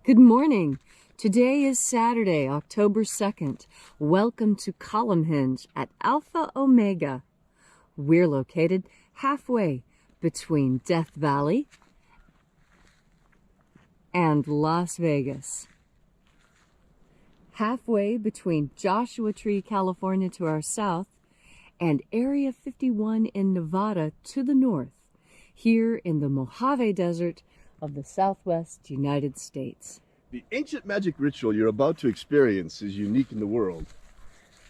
Good morning. Today is Saturday, October 2nd. Welcome to Column Hinge at Alpha Omega. We're located halfway between Death Valley and Las Vegas. Halfway between Joshua Tree, California to our south and Area 51 in Nevada to the north, here in the Mojave Desert of the Southwest United States. The ancient magic ritual you're about to experience is unique in the world.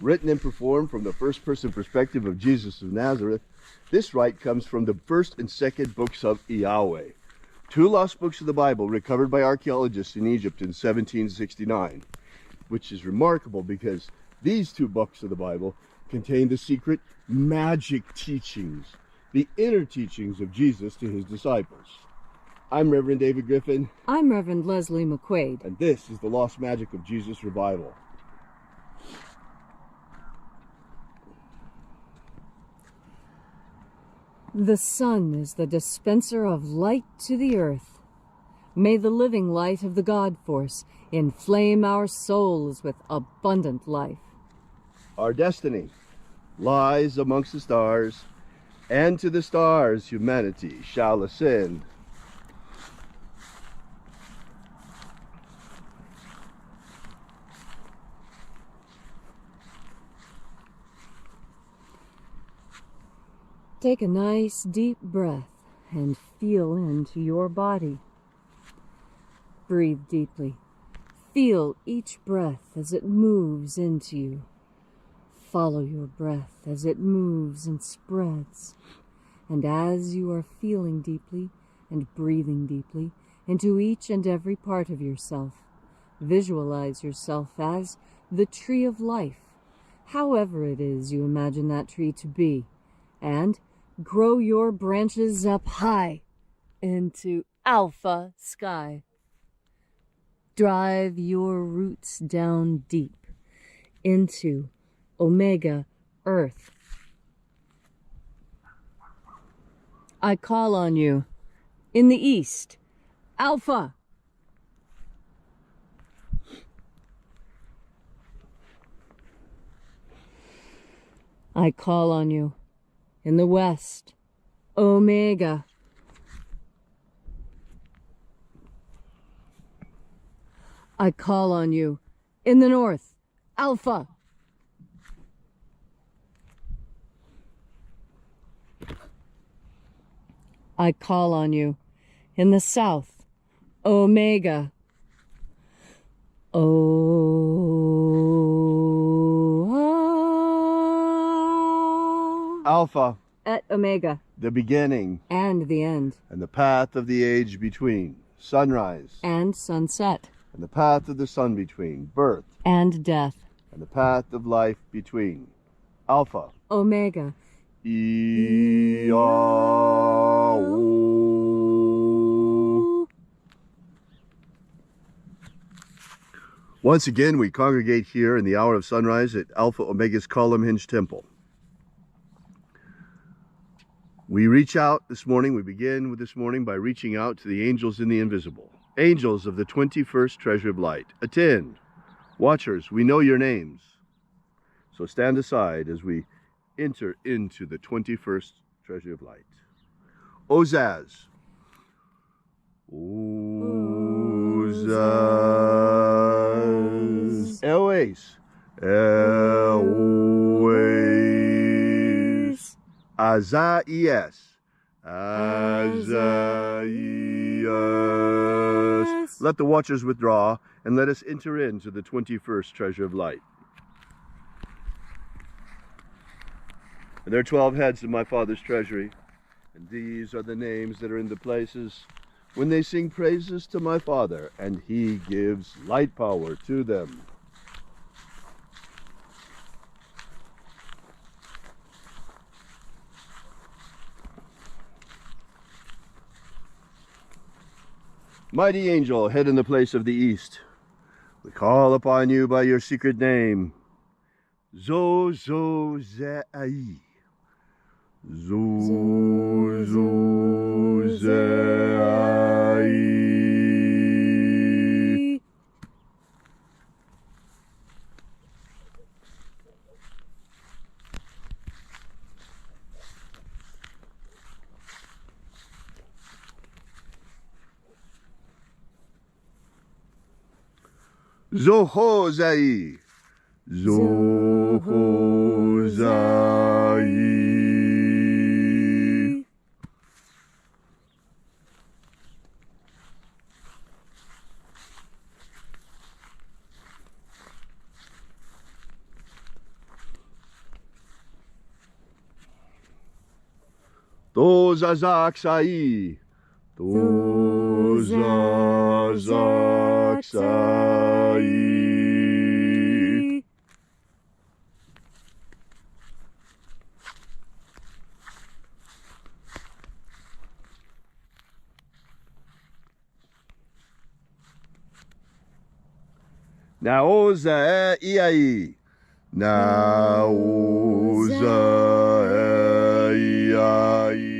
Written and performed from the first-person perspective of Jesus of Nazareth, this rite comes from the first and second books of IAOE, two lost books of the Bible recovered by archaeologists in Egypt in 1769, which is remarkable because these two books of the Bible contain the secret magic teachings, the inner teachings of Jesus to his disciples. I'm Reverend David Griffin. I'm Reverend Leslie McQuade. And this is the Lost Magic of Jesus Revival. The sun is the dispenser of light to the earth. May the living light of the God Force inflame our souls with abundant life. Our destiny lies amongst the stars, and to the stars humanity shall ascend. Take a nice deep breath and feel into your body. Breathe deeply. Feel each breath as it moves into you. Follow your breath as it moves and spreads. And as you are feeling deeply and breathing deeply into each and every part of yourself, visualize yourself as the tree of life, however it is you imagine that tree to be, and grow your branches up high into alpha sky. Drive your roots down deep into omega earth. I call on you in the east, alpha. I call on you in the west, omega. I call on you in the north, alpha. I call on you in the south, omega. Alpha, at omega, the beginning and the end, and the path of the age between, sunrise and sunset, and the path of the sun between, birth and death, and the path of life between, Alpha, omega, IAOE. Once again, we congregate here in the hour of sunrise at Alpha Omega's Column Hinge Temple. We reach out this morning, we begin with this morning by reaching out to the angels in the invisible. Angels of the 21st Treasure of Light, attend. Watchers, we know your names. So stand aside as we enter into the 21st Treasure of Light. Ozaz. Ozaz. Elwes. Elwes. Azaias. Azaias. Let the watchers withdraw, and let us enter into the 21st Treasure of Light. And there are 12 heads of my Father's treasury, and these are the names that are in the places when they sing praises to my Father, and he gives light power to them. Mighty angel, head in the place of the east, we call upon you by your secret name, Zozozai. Zozozai. Zohozai. Zohozai. Dozazaksai. Dozazaksai. Naoza iai. Naoza iai.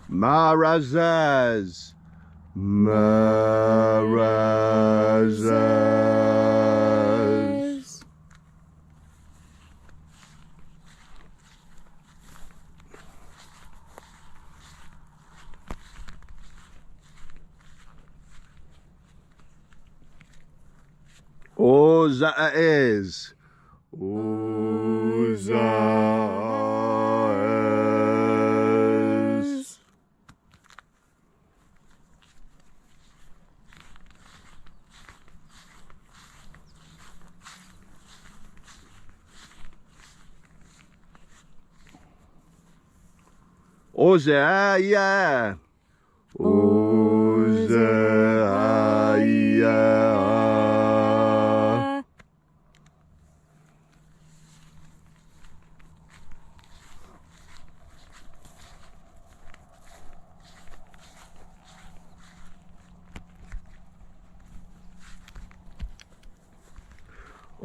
Marazaz. Marazaz. Ozaez. Ozaez. Ozaia. Ozaia.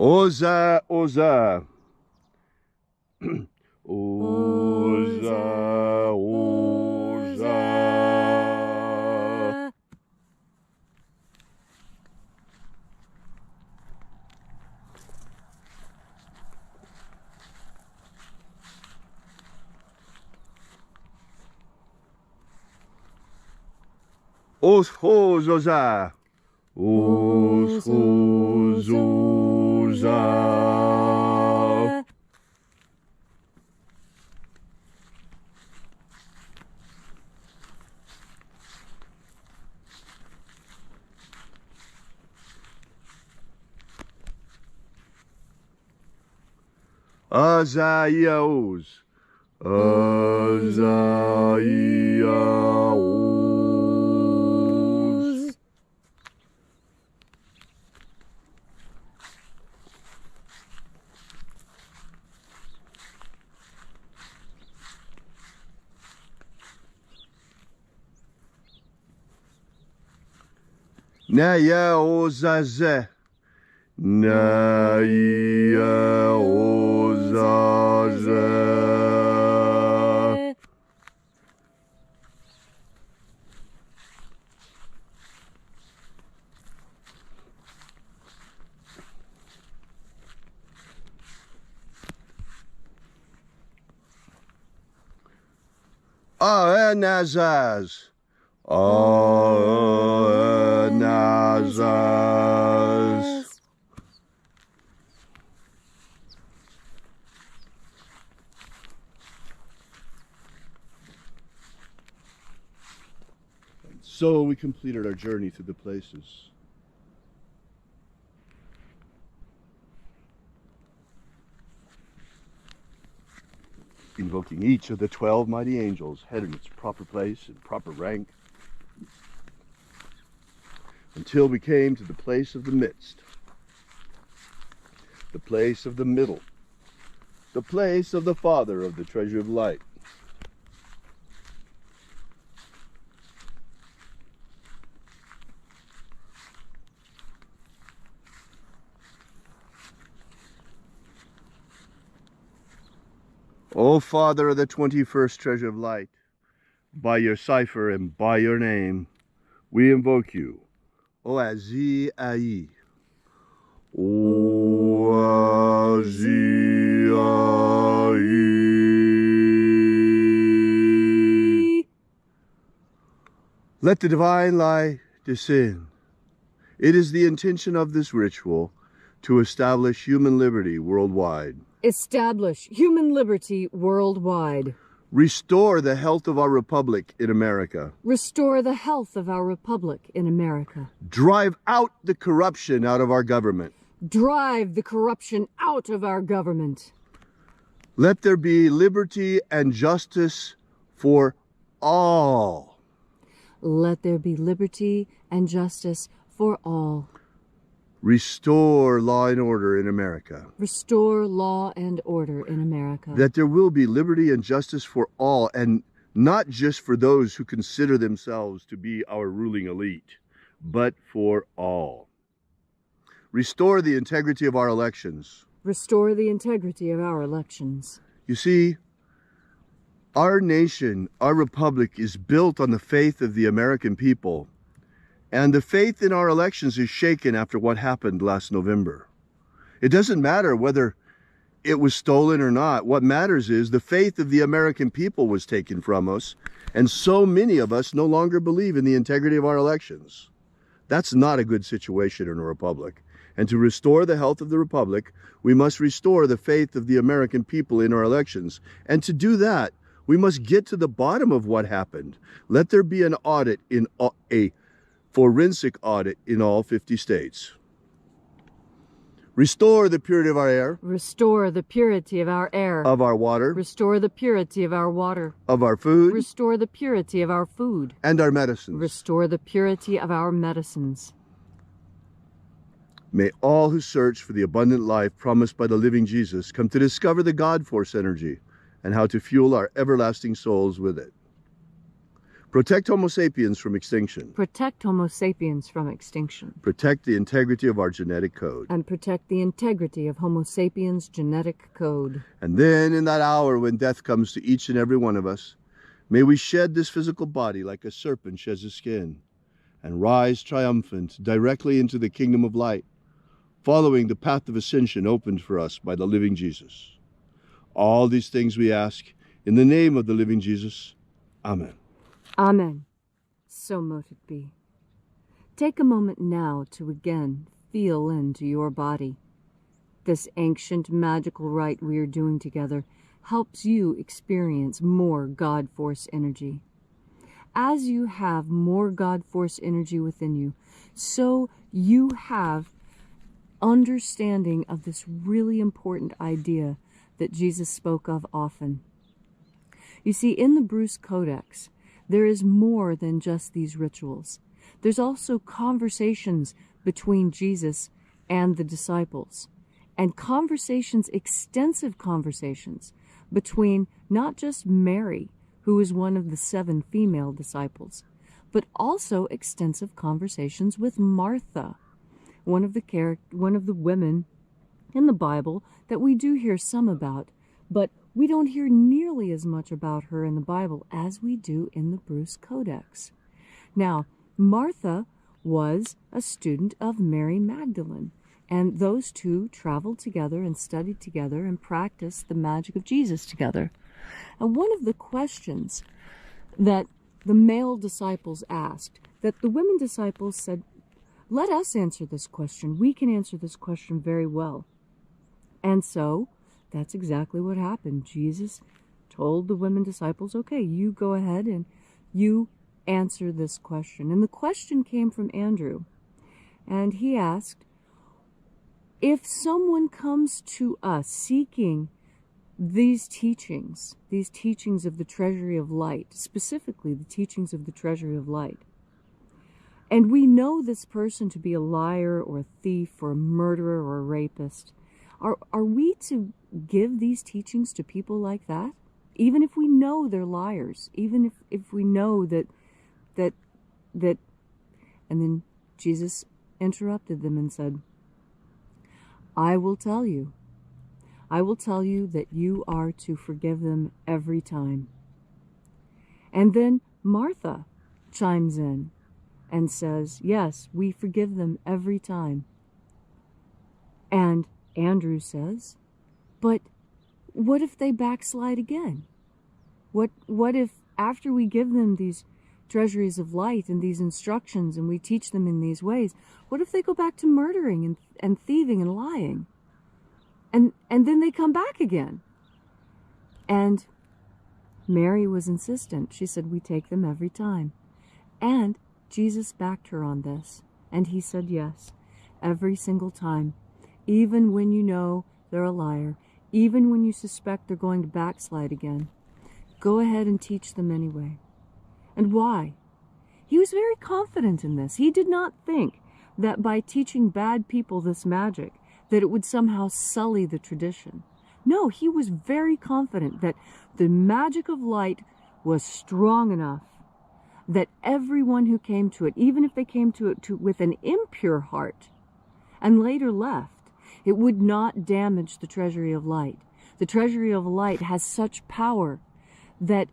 Oza, Oza. Oza, Oza. Oshozoza. Oshozoza. Azaios. Azaios. Naya ozaze. Naya ozaze. Aenazaz. Aenazaz. So we completed our journey through the places. Invoking each of the 12 mighty angels, head in its proper place and proper rank, until we came to the place of the midst, the place of the middle, the place of the Father of the treasure of light. O Father of the 21st treasure of light, by your cipher and by your name, we invoke you, O Azi Ai, Let the divine light descend. It is the intention of this ritual to establish human liberty worldwide. Establish human liberty worldwide. Restore the health of our republic in America. Restore the health of our republic in America. Drive out the corruption out of our government. Drive the corruption out of our government. Let there be liberty and justice for all. Let there be liberty and justice for all. Restore law and order in America. Restore law and order in America. That there will be liberty and justice for all, and not just for those who consider themselves to be our ruling elite, but for all. Restore the integrity of our elections. Restore the integrity of our elections. You see, our nation, our republic, is built on the faith of the American people. And the faith in our elections is shaken after what happened last November. It doesn't matter whether it was stolen or not. What matters is the faith of the American people was taken from us, and so many of us no longer believe in the integrity of our elections. That's not a good situation in a republic. And to restore the health of the republic, we must restore the faith of the American people in our elections. And to do that, we must get to the bottom of what happened. Let there be an audit, in a forensic audit in all 50 states. Restore the purity of our air. Restore the purity of our air. Of our water. Restore the purity of our water. Of our food. Restore the purity of our food. And our medicines. Restore the purity of our medicines. May all who search for the abundant life promised by the living Jesus come to discover the God Force energy and how to fuel our everlasting souls with it. Protect Homo sapiens from extinction. Protect Homo sapiens from extinction. Protect the integrity of our genetic code. And protect the integrity of Homo sapiens' genetic code. And then in that hour when death comes to each and every one of us, may we shed this physical body like a serpent sheds his skin and rise triumphant directly into the kingdom of light, following the path of ascension opened for us by the living Jesus. All these things we ask in the name of the living Jesus. Amen. Amen. So mote it be. Take a moment now to again feel into your body. This ancient magical rite we are doing together helps you experience more God Force energy. As you have more God Force energy within you, so you have understanding of this really important idea that Jesus spoke of often. You see, in the Bruce Codex, there is more than just these rituals. There's also conversations between Jesus and the disciples, and conversations, extensive conversations, between not just Mary, who is one of the 7 female disciples, but also extensive conversations with Martha, one of the women in the Bible that we do hear some about, but we don't hear nearly as much about her in the Bible as we do in the Bruce Codex. Now, Martha was a student of Mary Magdalene, and those two traveled together and studied together and practiced the magic of Jesus together. And one of the questions that the male disciples asked, that the women disciples said, let us answer this question. We can answer this question very well. And so that's exactly what happened. Jesus told the women disciples, okay, you go ahead and you answer this question. And the question came from Andrew. And he asked, if someone comes to us seeking these teachings of the treasury of light, specifically the teachings of the treasury of light, and we know this person to be a liar or a thief or a murderer or a rapist, are we to give these teachings to people like that? Even if we know they're liars, even if we know that, and then Jesus interrupted them and said, I will tell you that you are to forgive them every time. And then Martha chimes in and says, yes, we forgive them every time. And Andrew says, but what if they backslide again? What if after we give them these treasuries of light and these instructions and we teach them in these ways, what if they go back to murdering and thieving and lying? And then they come back again. And Mary was insistent. She said, we take them every time. And Jesus backed her on this. And he said yes, every single time. Even when you know they're a liar, even when you suspect they're going to backslide again, go ahead and teach them anyway. And why? He was very confident in this. He did not think that by teaching bad people this magic, that it would somehow sully the tradition. No, he was very confident that the magic of light was strong enough that everyone who came to it, even if they came to it with an impure heart and later left, it would not damage the treasury of light. The treasury of light has such power that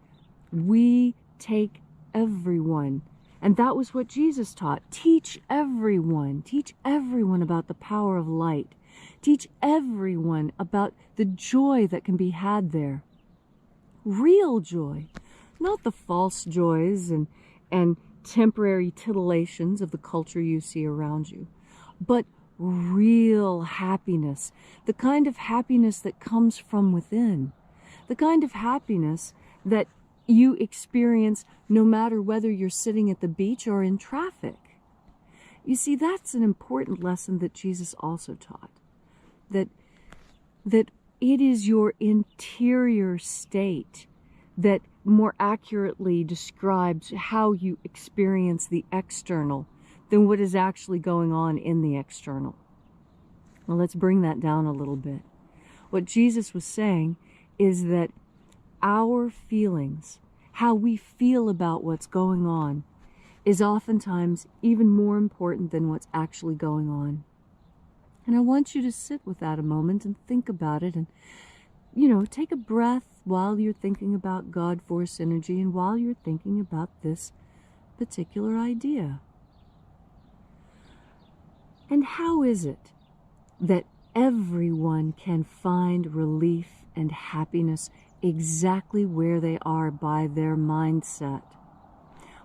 we take everyone. And that was what Jesus taught. Teach everyone. Teach everyone about the power of light. Teach everyone about the joy that can be had there. Real joy. Not the false joys and temporary titillations of the culture you see around you, but real happiness. The kind of happiness that comes from within. The kind of happiness that you experience no matter whether you're sitting at the beach or in traffic. You see, that's an important lesson that Jesus also taught. That it is your interior state that more accurately describes how you experience the external than what is actually going on in the external. Well, let's bring that down a little bit. What Jesus was saying is that our feelings, how we feel about what's going on, is oftentimes even more important than what's actually going on. And I want you to sit with that a moment and think about it and, take a breath while you're thinking about God Force energy and while you're thinking about this particular idea. And how is it that everyone can find relief and happiness exactly where they are by their mindset?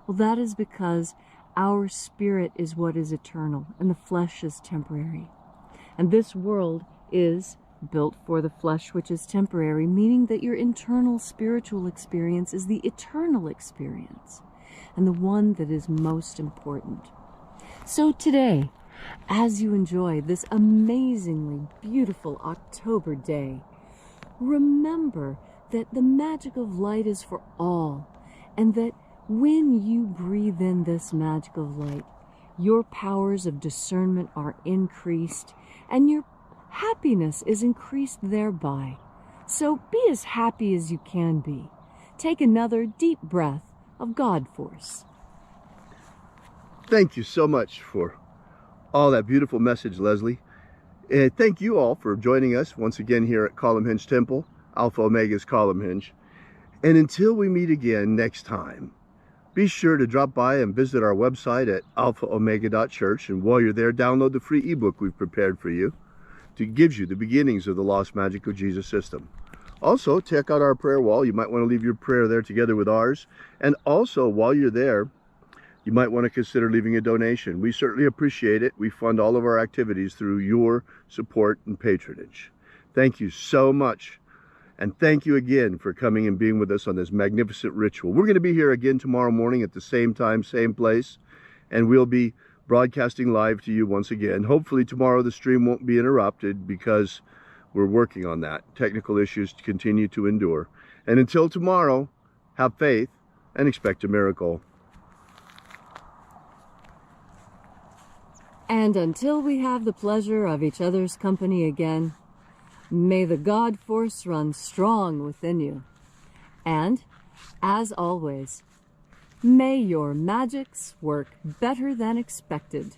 Well, that is because our spirit is what is eternal and the flesh is temporary. And this world is built for the flesh, which is temporary, meaning that your internal spiritual experience is the eternal experience and the one that is most important. So today, as you enjoy this amazingly beautiful October day, remember that the magic of light is for all, and that when you breathe in this magic of light, your powers of discernment are increased, and your happiness is increased thereby. So be as happy as you can be. Take another deep breath of God Force. Thank you so much for all that beautiful message, Leslie. And thank you all for joining us once again here at Column Hinge Temple, Alpha Omega's Column Hinge. And until we meet again next time, be sure to drop by and visit our website at alphaomega.church. And while you're there, download the free ebook we've prepared for you to give you the beginnings of the Lost Magic of Jesus system. Also, check out our prayer wall. You might want to leave your prayer there together with ours. And also, while you're there, you might want to consider leaving a donation. We certainly appreciate it. We fund all of our activities through your support and patronage. Thank you so much. And thank you again for coming and being with us on this magnificent ritual. We're going to be here again tomorrow morning at the same time, same place. And we'll be broadcasting live to you once again. Hopefully tomorrow the stream won't be interrupted because we're working on that. Technical issues continue to endure. And until tomorrow, have faith and expect a miracle. And until we have the pleasure of each other's company again, may the God Force run strong within you. And, as always, may your magics work better than expected.